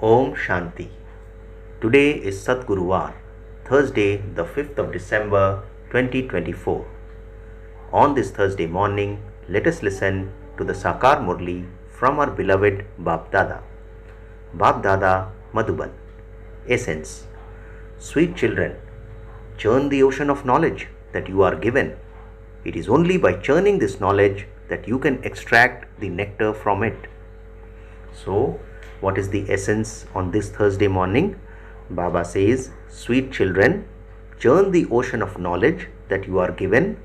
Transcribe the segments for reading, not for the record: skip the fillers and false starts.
Om Shanti. Today is Satgurubar, Thursday, the 5th of December 2024. On this Thursday morning, let us listen to the Sakar Murli from our beloved Bap Dada. Bap Dada Madhuban. Essence. Sweet children, churn the ocean of knowledge that you are given. It is only by churning this knowledge that you can extract the nectar from it. So, what is the essence on this Thursday morning? Baba says, sweet children, churn the ocean of knowledge that you are given.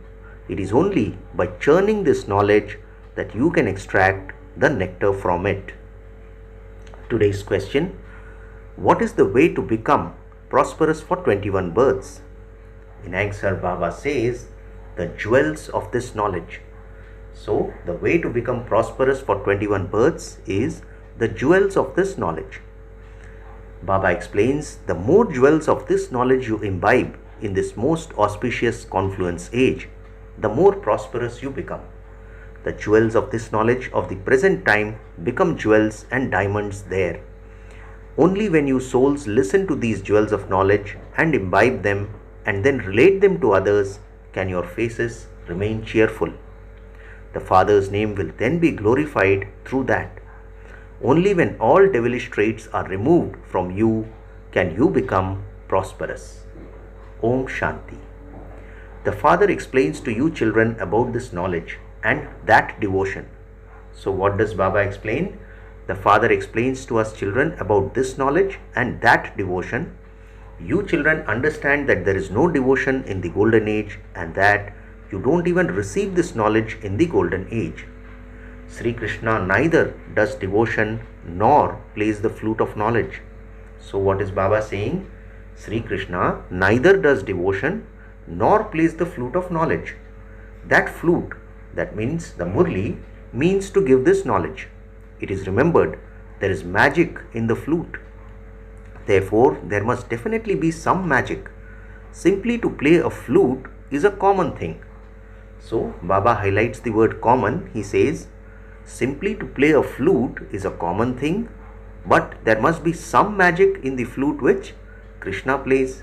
It is only by churning this knowledge that you can extract the nectar from it. Today's question, what is the way to become prosperous for 21 births? In answer, Baba says, the jewels of this knowledge. So, the way to become prosperous for 21 births is the jewels of this knowledge. Baba explains, the more jewels of this knowledge you imbibe in this most auspicious confluence age, the more prosperous you become. The jewels of this knowledge of the present time become jewels and diamonds there. Only when you souls listen to these jewels of knowledge and imbibe them and then relate them to others, can your faces remain cheerful. The Father's name will then be glorified through that. Only when all devilish traits are removed from you can you become prosperous. Om Shanti. The Father explains to you children about this knowledge and that devotion. So what does Baba explain? The Father explains to us children about this knowledge and that devotion. You children understand that there is no devotion in the golden age and that you don't even receive this knowledge in the golden age. Sri Krishna neither does devotion nor plays the flute of knowledge. So what is Baba saying? Sri Krishna neither does devotion nor plays the flute of knowledge. That flute, that means the Murli, means to give this knowledge. It is remembered there is magic in the flute. Therefore, there must definitely be some magic. Simply to play a flute is a common thing. So Baba highlights the word common. He says, simply to play a flute is a common thing, but there must be some magic in the flute which Krishna plays.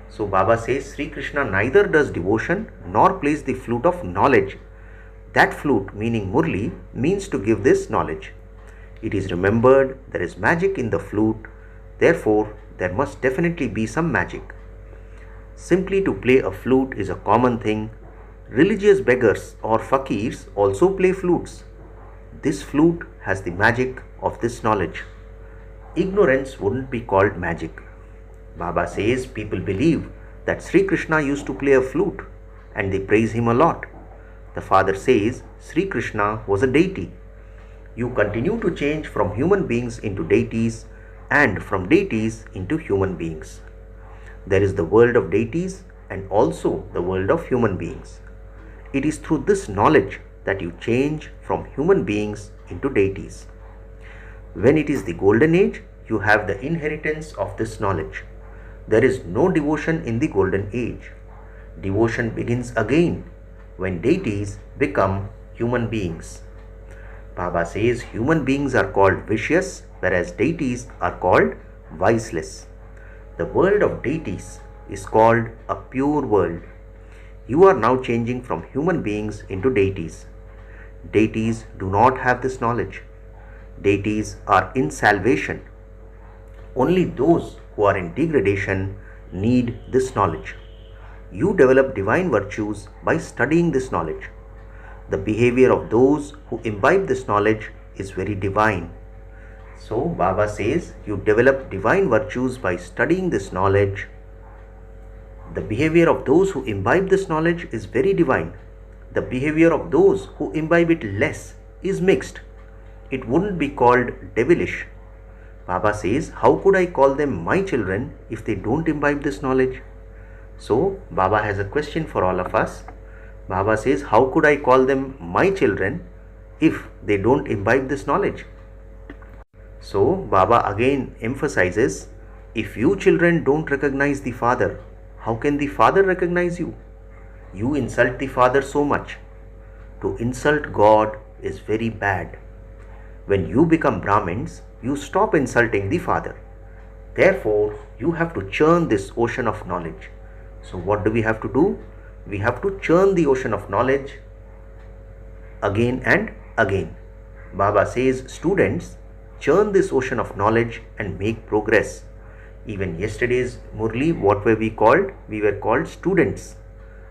So Baba says Sri Krishna neither does devotion nor plays the flute of knowledge. That flute, meaning Murli, means to give this knowledge. It is remembered there is magic in the flute, therefore there must definitely be some magic. Simply to play a flute is a common thing. Religious beggars or fakirs also play flutes. This flute has the magic of this knowledge. Ignorance wouldn't be called magic. Baba says people believe that Sri Krishna used to play a flute and they praise him a lot. The Father says Sri Krishna was a deity. You continue to change from human beings into deities and from deities into human beings. There is the world of deities and also the world of human beings. It is through this knowledge that you change from human beings into deities. When it is the golden age, you have the inheritance of this knowledge. There is no devotion in the golden age. Devotion begins again when deities become human beings. Baba says human beings are called vicious, whereas deities are called viceless. The world of deities is called a pure world. You are now changing from human beings into deities. Deities do not have this knowledge. Deities are in salvation. Only those who are in degradation need this knowledge. You develop divine virtues by studying this knowledge. The behavior of those who imbibe this knowledge is very divine. So Baba says you develop divine virtues by studying this knowledge. The behavior of those who imbibe this knowledge is very divine. The behavior of those who imbibe it less is mixed. It wouldn't be called devilish. Baba says, how could I call them my children if they don't imbibe this knowledge? So, Baba has a question for all of us. Baba says, how could I call them my children if they don't imbibe this knowledge? So, Baba again emphasizes, if you children don't recognize the Father, how can the Father recognize you? You insult the Father so much. To insult God is very bad. When you become Brahmins, you stop insulting the Father. Therefore, you have to churn this ocean of knowledge. So what do we have to do? We have to churn the ocean of knowledge again and again. Baba says, students, churn this ocean of knowledge and make progress. Even yesterday's Murli, what were we called? We were called students.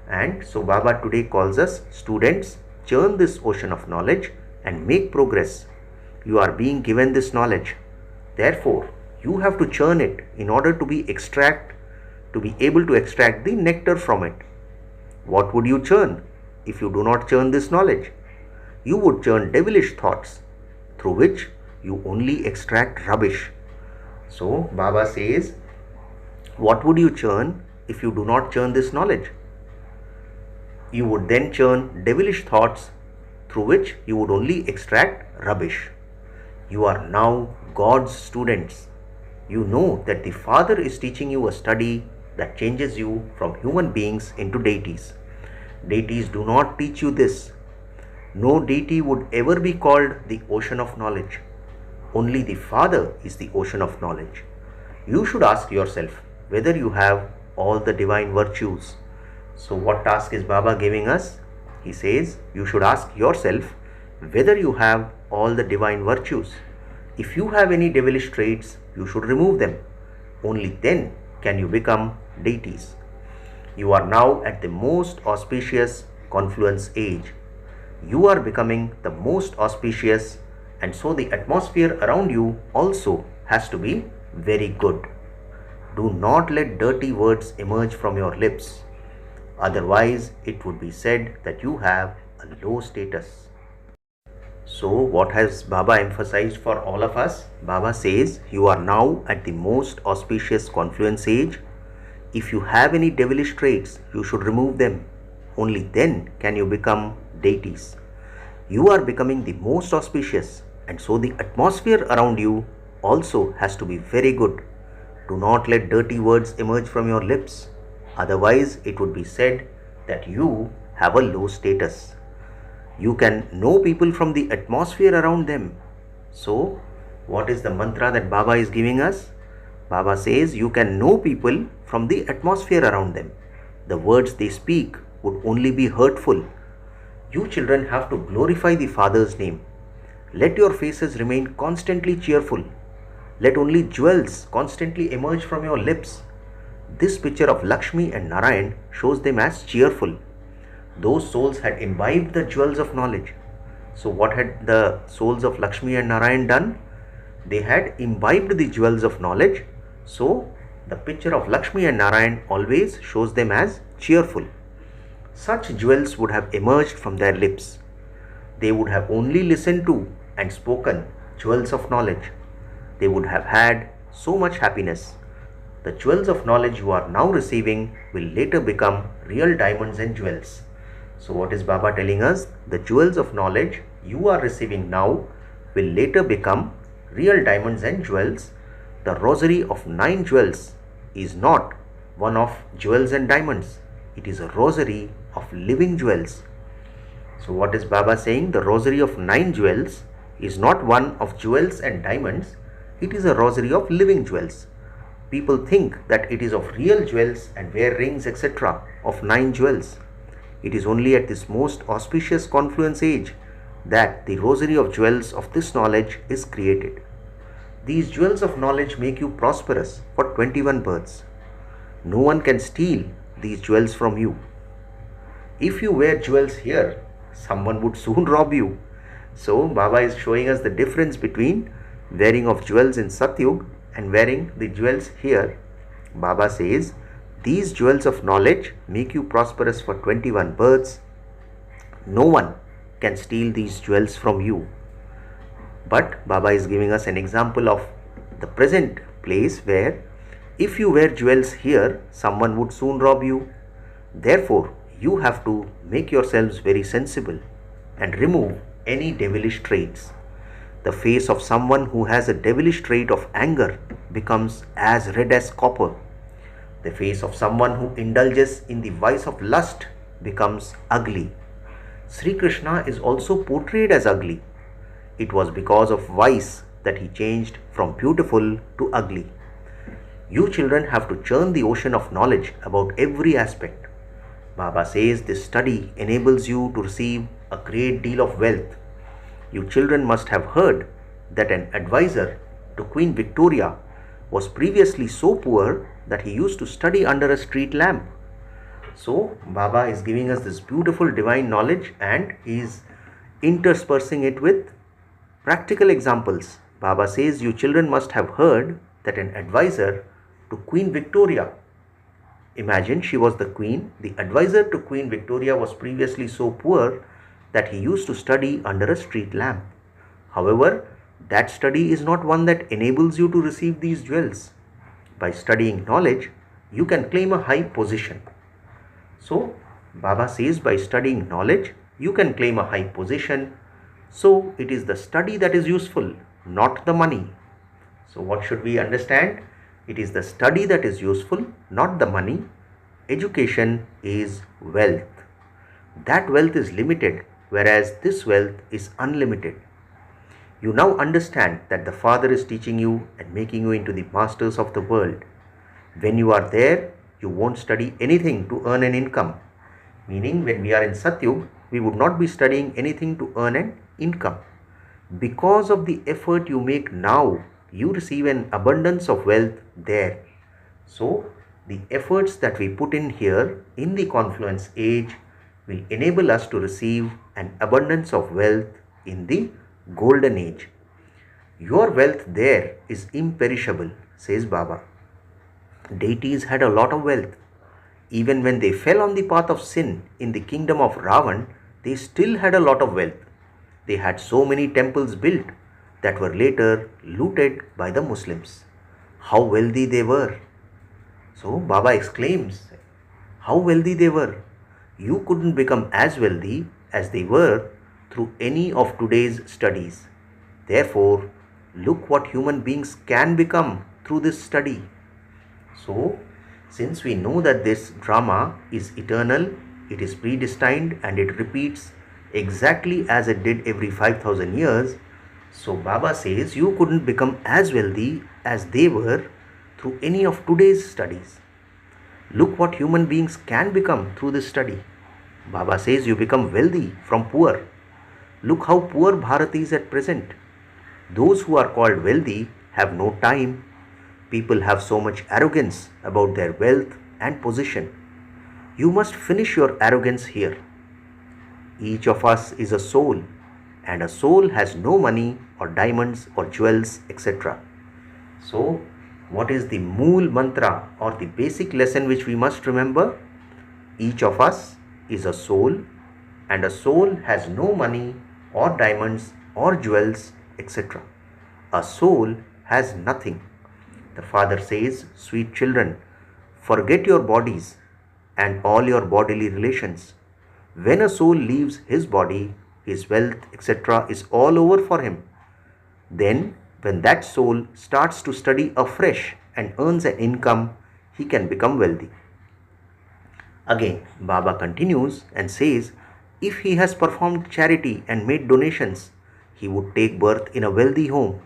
And so Baba today calls us students, churn this ocean of knowledge and make progress. You are being given this knowledge. Therefore, you have to churn it in order to be able to extract the nectar from it. What would you churn if you do not churn this knowledge? You would churn devilish thoughts through which you only extract rubbish. So Baba says, what would you churn if you do not churn this knowledge? You would then churn devilish thoughts through which you would only extract rubbish. You are now God's students. You know that the Father is teaching you a study that changes you from human beings into deities. Deities do not teach you this. No deity would ever be called the ocean of knowledge. Only the Father is the ocean of knowledge. You should ask yourself whether you have all the divine virtues. So what task is Baba giving us? He says you should ask yourself whether you have all the divine virtues. If you have any devilish traits, you should remove them. Only then can you become deities. You are now at the most auspicious confluence age. You are becoming the most auspicious, and so the atmosphere around you also has to be very good. Do not let dirty words emerge from your lips. Otherwise, it would be said that you have a low status. So, what has Baba emphasized for all of us? Baba says, you are now at the most auspicious confluence age. If you have any devilish traits, you should remove them. Only then can you become deities. You are becoming the most auspicious, and so the atmosphere around you also has to be very good. Do not let dirty words emerge from your lips. Otherwise, it would be said that you have a low status. You can know people from the atmosphere around them. So, what is the mantra that Baba is giving us? Baba says you can know people from the atmosphere around them. The words they speak would only be hurtful. You children have to glorify the Father's name. Let your faces remain constantly cheerful. Let only jewels constantly emerge from your lips. This picture of Lakshmi and Narayan shows them as cheerful. Those souls had imbibed the jewels of knowledge. So what had the souls of Lakshmi and Narayan done? They had imbibed the jewels of knowledge. So the picture of Lakshmi and Narayan always shows them as cheerful. Such jewels would have emerged from their lips. They would have only listened to and spoken jewels of knowledge. They would have had so much happiness. The jewels of knowledge you are now receiving will later become real diamonds and jewels. So what is Baba telling us? The jewels of knowledge you are receiving now will later become real diamonds and jewels. The rosary of 9 jewels is not one of jewels and diamonds. It is a rosary of living jewels. So what is Baba saying? The rosary of 9 jewels is not one of jewels and diamonds. It is a rosary of living jewels. People think that it is of real jewels and wear rings, etc. of 9 jewels. It is only at this most auspicious confluence age that the rosary of jewels of this knowledge is created. These jewels of knowledge make you prosperous for 21 births. No one can steal these jewels from you. If you wear jewels here, someone would soon rob you. So Baba is showing us the difference between wearing of jewels in Satyug and wearing the jewels here. Baba says, these jewels of knowledge make you prosperous for 21 births. No one can steal these jewels from you. But Baba is giving us an example of the present place where if you wear jewels here, someone would soon rob you. Therefore, you have to make yourselves very sensible and remove any devilish traits. The face of someone who has a devilish trait of anger becomes as red as copper. The face of someone who indulges in the vice of lust becomes ugly. Sri Krishna is also portrayed as ugly. It was because of vice that he changed from beautiful to ugly. You children have to churn the ocean of knowledge about every aspect. Baba says this study enables you to receive a great deal of wealth. You children must have heard that an advisor to Queen Victoria was previously so poor that he used to study under a street lamp. So, Baba is giving us this beautiful divine knowledge and is interspersing it with practical examples. Baba says you children must have heard that an advisor to Queen Victoria, imagine she was the queen, the advisor to Queen Victoria was previously so poor that he used to study under a street lamp. However, that study is not one that enables you to receive these jewels. By studying knowledge, you can claim a high position. So, Baba says by studying knowledge, you can claim a high position. So, it is the study that is useful, not the money. So, what should we understand? It is the study that is useful, not the money. Education is wealth. That wealth is limited, whereas this wealth is unlimited. You now understand that the Father is teaching you and making you into the masters of the world. When you are there, you won't study anything to earn an income. Meaning, when we are in Satyug, we would not be studying anything to earn an income. Because of the effort you make now, you receive an abundance of wealth there. So, the efforts that we put in here in the confluence age will enable us to receive an abundance of wealth in the golden age. Your wealth there is imperishable, says Baba. Deities had a lot of wealth. Even when they fell on the path of sin in the kingdom of Ravan, they still had a lot of wealth. They had so many temples built that were later looted by the Muslims. How wealthy they were. So Baba exclaims, how wealthy they were. You couldn't become as wealthy as they were through any of today's studies. Therefore, look what human beings can become through this study. So, since we know that this drama is eternal, it is predestined and it repeats exactly as it did every 5,000 years, so Baba says you couldn't become as wealthy as they were through any of today's studies. Look what human beings can become through this study. Baba says you become wealthy from poor. Look how poor Bharat is at present. Those who are called wealthy have no time. People have so much arrogance about their wealth and position. You must finish your arrogance here. Each of us is a soul, and a soul has no money or diamonds or jewels, etc. So, what is the Mool mantra or the basic lesson which we must remember? Each of us is a soul, and a soul has no money or diamonds or jewels, etc. A soul has nothing. The Father says, sweet children, forget your bodies and all your bodily relations. When a soul leaves his body, his wealth, etc. is all over for him. Then, when that soul starts to study afresh and earns an income, he can become wealthy. Again, Baba continues and says, if he has performed charity and made donations, he would take birth in a wealthy home.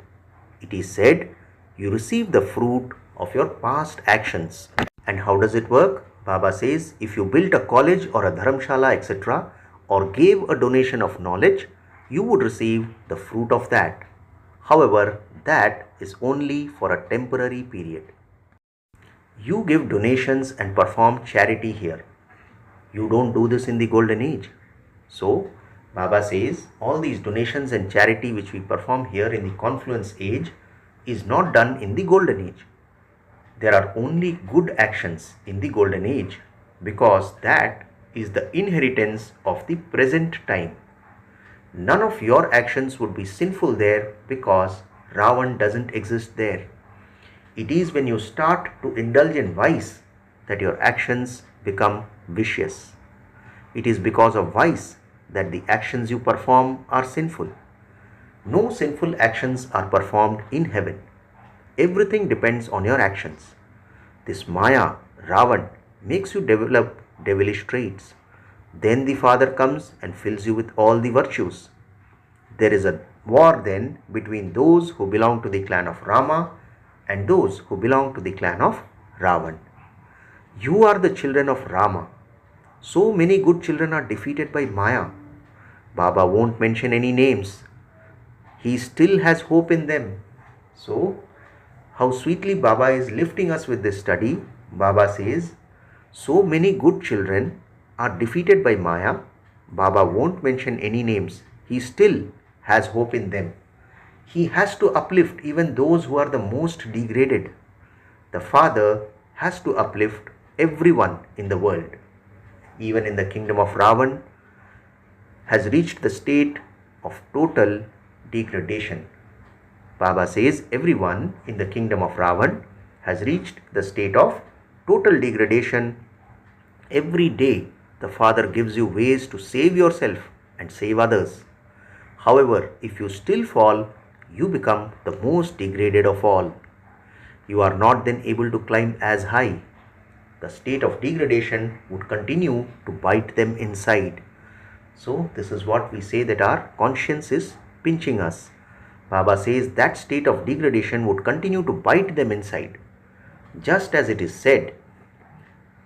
It is said, you receive the fruit of your past actions. And how does it work? Baba says, if you built a college or a dharamshala, etc., or gave a donation of knowledge, you would receive the fruit of that. However, that is only for a temporary period. You give donations and perform charity here. You don't do this in the golden age. So, Baba says, all these donations and charity which we perform here in the confluence age is not done in the golden age. There are only good actions in the golden age because that is the inheritance of the present time. None of your actions would be sinful there because Ravan doesn't exist there. It is when you start to indulge in vice that your actions become vicious. It is because of vice that the actions you perform are sinful. No sinful actions are performed in heaven. Everything depends on your actions. This Maya, Ravan, makes you develop devilish traits. Then the Father comes and fills you with all the virtues. There is a war then between those who belong to the clan of Rama and those who belong to the clan of Ravan. You are the children of Rama. So many good children are defeated by Maya. Baba won't mention any names. He still has hope in them. So, how sweetly Baba is lifting us with this study. Baba says, so many good children are defeated by Maya. Baba won't mention any names. He still has hope in them. He has to uplift even those who are the most degraded. The Father has to uplift everyone in the world. Even in the kingdom of Ravan has reached the state of total degradation. Baba says everyone in the kingdom of Ravan has reached the state of total degradation. Every day the Father gives you ways to save yourself and save others. However, if you still fall, you become the most degraded of all. You are not then able to climb as high. The state of degradation would continue to bite them inside. So this is what we say, that our conscience is pinching us. Baba says that state of degradation would continue to bite them inside. Just as it is said,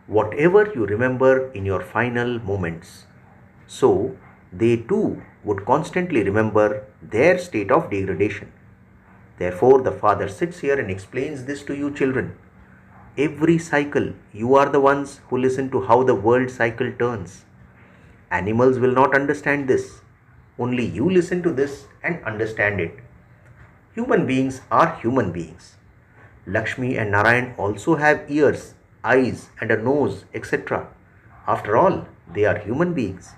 whatever you remember in your final moments, so they too would constantly remember their state of degradation. Therefore, the Father sits here and explains this to you children. Every cycle, you are the ones who listen to how the world cycle turns. Animals will not understand this. Only you listen to this and understand it. Human beings are human beings. Lakshmi and Narayan also have ears, eyes and a nose, etc. After all, they are human beings.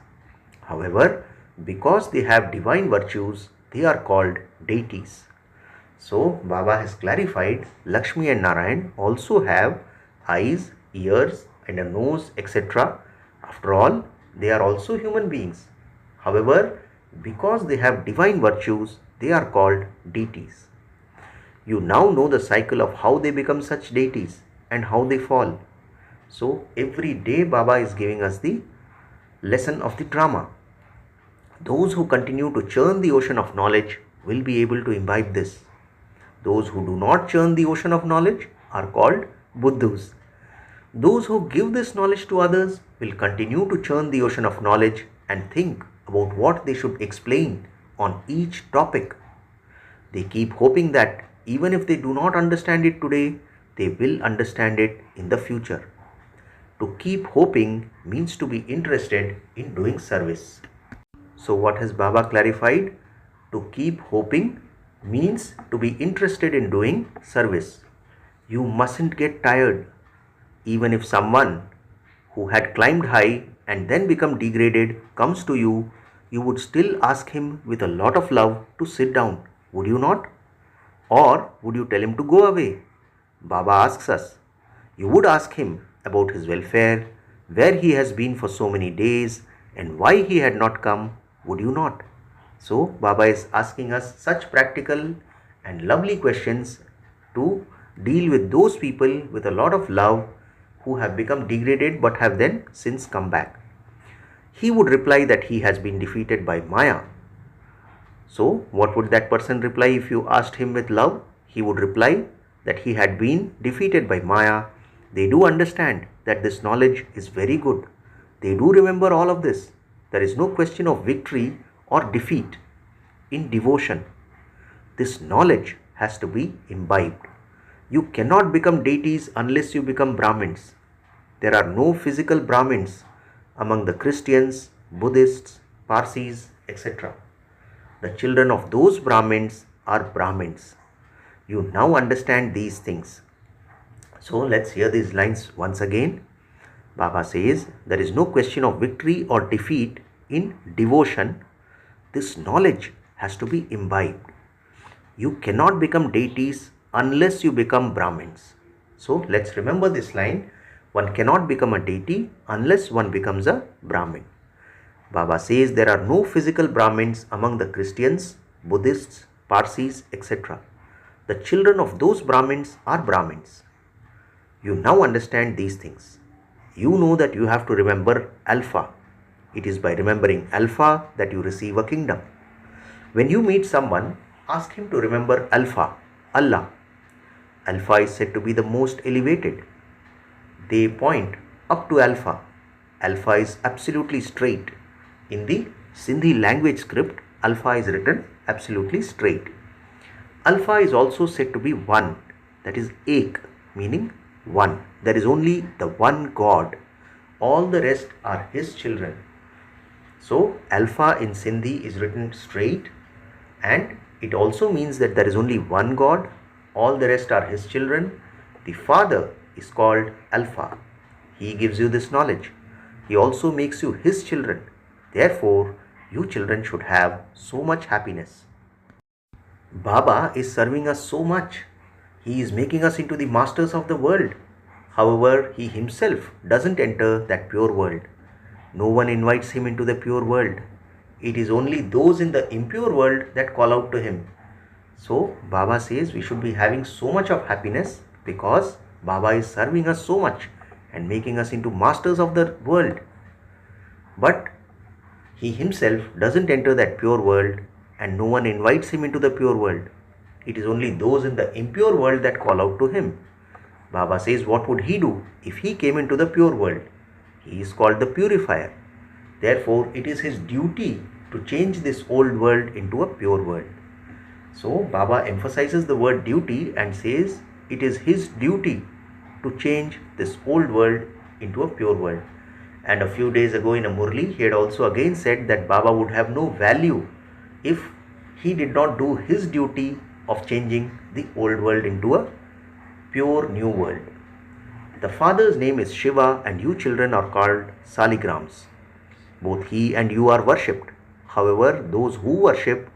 However, because they have divine virtues, they are called deities. So, Baba has clarified Lakshmi and Narayan also have eyes, ears and a nose, etc. After all, they are also human beings. However, because they have divine virtues, they are called deities. You now know the cycle of how they become such deities and how they fall. So, every day Baba is giving us the lesson of the drama. Those who continue to churn the ocean of knowledge will be able to imbibe this. Those who do not churn the ocean of knowledge are called Buddhus. Those who give this knowledge to others will continue to churn the ocean of knowledge and think about what they should explain on each topic. They keep hoping that even if they do not understand it today, they will understand it in the future. To keep hoping means to be interested in doing service. So what has Baba clarified? To keep hoping means to be interested in doing service. You mustn't get tired. Even if someone who had climbed high and then become degraded comes to you, you would still ask him with a lot of love to sit down, would you not? Or would you tell him to go away? Baba asks us. You would ask him about his welfare, where he has been for so many days and why he had not come, would you not? So Baba is asking us such practical and lovely questions to deal with those people with a lot of love who have become degraded but have then since come back. He would reply that he has been defeated by Maya. So what would that person reply if you asked him with love? He would reply that he had been defeated by Maya. They do understand that this knowledge is very good. They do remember all of this. There is no question of victory or defeat in devotion. This knowledge has to be imbibed. You cannot become deities unless you become Brahmins. There are no physical Brahmins among the Christians, Buddhists, Parsis, etc. The children of those Brahmins are Brahmins. You now understand these things. So let's hear these lines once again. Baba says, there is no question of victory or defeat in devotion. This knowledge has to be imbibed. You cannot become deities unless you become Brahmins. So let's remember this line. One cannot become a deity unless one becomes a Brahmin. Baba says there are no physical Brahmins among the Christians, Buddhists, Parsis, etc. The children of those Brahmins are Brahmins. You now understand these things. You know that you have to remember Alpha. It is by remembering Alpha that you receive a kingdom. When you meet someone, ask him to remember Alpha, Allah. Alpha is said to be the most elevated. They point up to Alpha. Alpha is absolutely straight. In the Sindhi language script, Alpha is written absolutely straight. Alpha is also said to be one, that is Ek, meaning one. There is only the one God. All the rest are his children. So Alpha in Sindhi is written straight, and it also means that there is only one God. All the rest are his children. The Father is called Alpha. He gives you this knowledge. He also makes you his children. Therefore, you children should have so much happiness. Baba is serving us so much. He is making us into the masters of the world. However, he himself doesn't enter that pure world. No one invites him into the pure world. It is only those in the impure world that call out to him. So, Baba says we should be having so much of happiness because Baba is serving us so much and making us into masters of the world. But he himself doesn't enter that pure world, and no one invites him into the pure world. It is only those in the impure world that call out to him. Baba says, what would he do if he came into the pure world? He is called the purifier. Therefore, it is his duty to change this old world into a pure world. So, Baba emphasizes the word duty and says it is his duty to change this old world into a pure world. And a few days ago in a Murli, he had also again said that Baba would have no value if he did not do his duty of changing the old world into a pure new world. The Father's name is Shiva, and you children are called Saligrams. Both he and you are worshipped. However, those who worship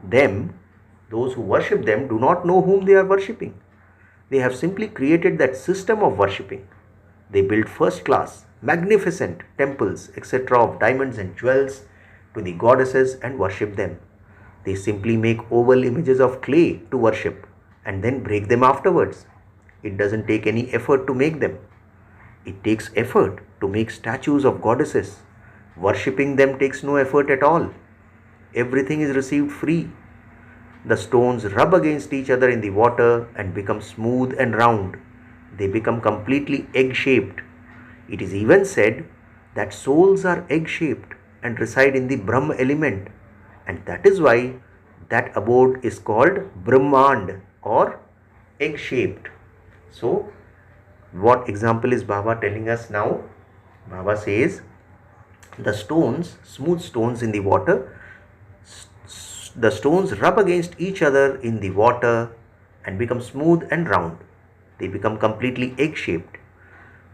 them do not know whom they are worshipping. They have simply created that system of worshipping. They build first class, magnificent temples, etc. of diamonds and jewels to the goddesses and worship them. They simply make oval images of clay to worship and then break them afterwards. It doesn't take any effort to make them. It takes effort to make statues of goddesses. Worshipping them takes no effort at all. Everything is received free. The stones rub against each other in the water and become smooth and round. They become completely egg-shaped. It is even said that souls are egg-shaped and reside in the Brahma element, and that is why that abode is called Brahmand or egg-shaped. So, what example is Baba telling us now? Baba says the stones, smooth stones in the water, the stones rub against each other in the water and become smooth and round. They become completely egg-shaped.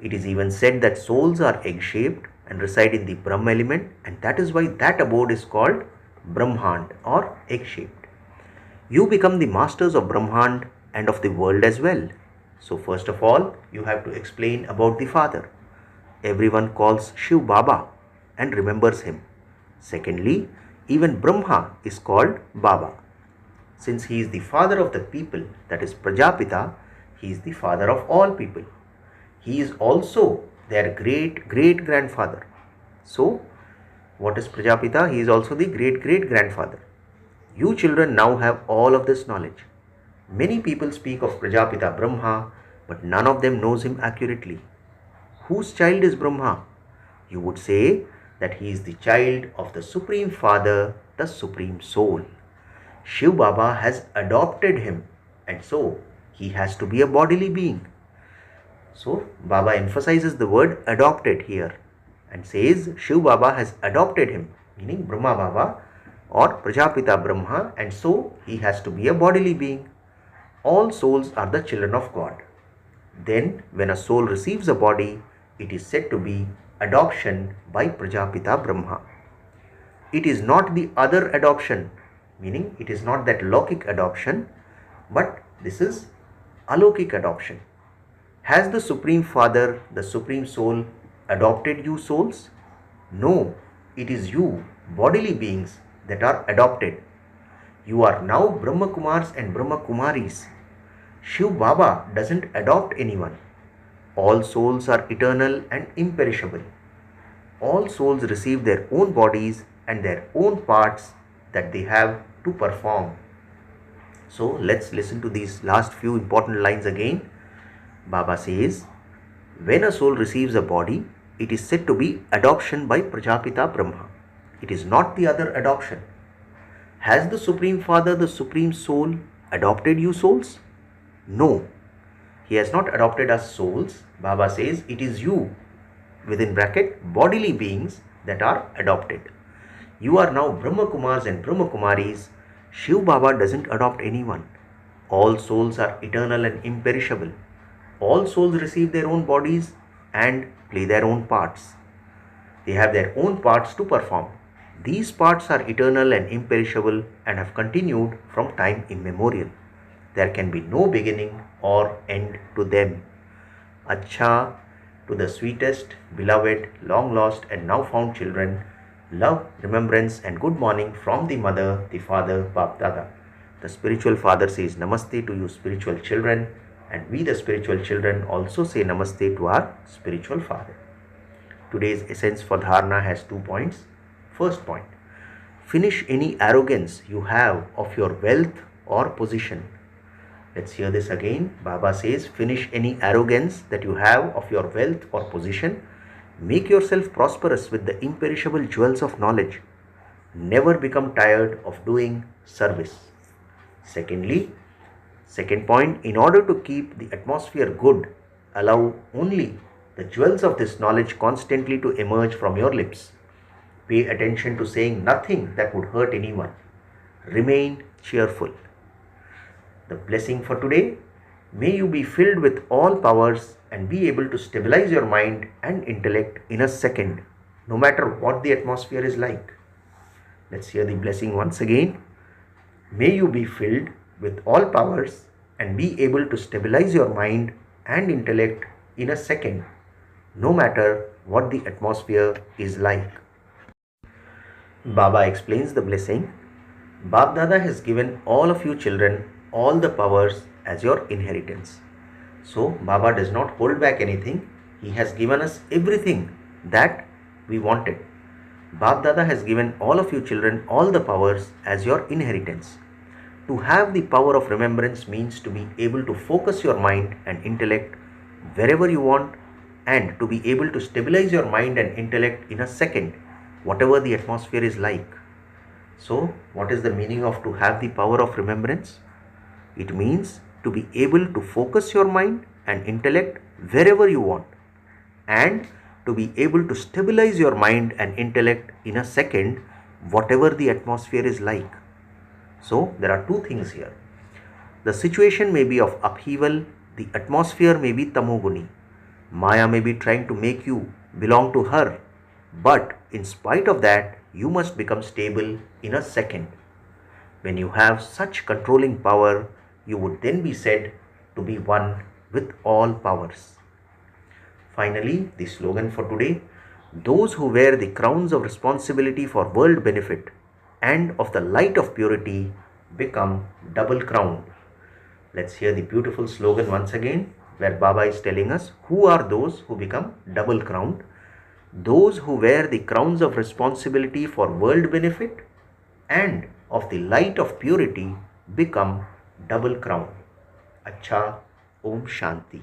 It is even said that souls are egg-shaped and reside in the Brahma element, and that is why that abode is called Brahmand or egg-shaped. You become the masters of Brahmand and of the world as well. So first of all, you have to explain about the Father. Everyone calls Shiv Baba and remembers him. Secondly, even Brahma is called Baba. Since he is the father of the people, that is Prajapita, he is the father of all people. He is also their great-great-grandfather. So, what is Prajapita? He is also the great-great-grandfather. You children now have all of this knowledge. Many people speak of Prajapita Brahma, but none of them knows him accurately. Whose child is Brahma? You would say that he is the child of the Supreme Father, the Supreme Soul. Shiv Baba has adopted him, and so he has to be a bodily being. So Baba emphasizes the word adopted here and says Shiv Baba has adopted him, meaning Brahma Baba or Prajapita Brahma, and so he has to be a bodily being. All souls are the children of God. Then when a soul receives a body, it is said to be adoption by Prajapita Brahma. It is not the other adoption, meaning it is not that Lokik adoption, but this is Alokik adoption. Has the Supreme Father, the Supreme Soul, adopted you souls? No, it is you, bodily beings, that are adopted. You are now Brahma Kumars and Brahma Kumaris. Shiv Baba doesn't adopt anyone. All souls are eternal and imperishable. All souls receive their own bodies and their own parts that they have to perform. So let's listen to these last few important lines again. Baba says, when a soul receives a body, it is said to be adoption by Prajapita Brahma. It is not the other adoption. Has the Supreme Father, the Supreme Soul, adopted you souls? No. He has not adopted us souls. Baba says it is you, within bracket, bodily beings that are adopted. You are now Brahma Kumars and Brahma Kumaris. Shiv Baba doesn't adopt anyone. All souls are eternal and imperishable. All souls receive their own bodies and play their own parts. They have their own parts to perform. These parts are eternal and imperishable and have continued from time immemorial. There can be no beginning or end to them. Acha, to the sweetest, beloved, long lost and now found children, love, remembrance and good morning from the mother, the father, Bap Dada. The spiritual father says namaste to you spiritual children, and we the spiritual children also say namaste to our spiritual father. Today's essence for dharana has 2 points. First point, finish any arrogance you have of your wealth or position. Let's hear this again. Baba says, finish any arrogance that you have of your wealth or position. Make yourself prosperous with the imperishable jewels of knowledge. Never become tired of doing service. Second point, in order to keep the atmosphere good, allow only the jewels of this knowledge constantly to emerge from your lips. Pay attention to saying nothing that would hurt anyone. Remain cheerful. The blessing for today, may you be filled with all powers and be able to stabilize your mind and intellect in a second, no matter what the atmosphere is like. Let's hear the blessing once again. May you be filled with all powers and be able to stabilize your mind and intellect in a second, no matter what the atmosphere is like. Baba explains the blessing. Bap Dada has given all of you children all the powers as your inheritance. So Baba does not hold back anything. He has given us everything that we wanted. Bap Dada has given all of you children all the powers as your inheritance. To have the power of remembrance means to be able to focus your mind and intellect wherever you want, and to be able to stabilize your mind and intellect in a second, whatever the atmosphere is like. So, what is the meaning of to have the power of remembrance? It means to be able to focus your mind and intellect wherever you want, and to be able to stabilize your mind and intellect in a second, whatever the atmosphere is like. So, there are 2 things here. The situation may be of upheaval, the atmosphere may be tamoguni. Maya may be trying to make you belong to her, but in spite of that, you must become stable in a second. When you have such controlling power, you would then be said to be one with all powers. Finally, the slogan for today, those who wear the crowns of responsibility for world benefit and of the light of purity become double crowned. Let's hear the beautiful slogan once again, where Baba is telling us who are those who become double crowned. Those who wear the crowns of responsibility for world benefit and of the light of purity become double crowned. Acha, Om Shanti.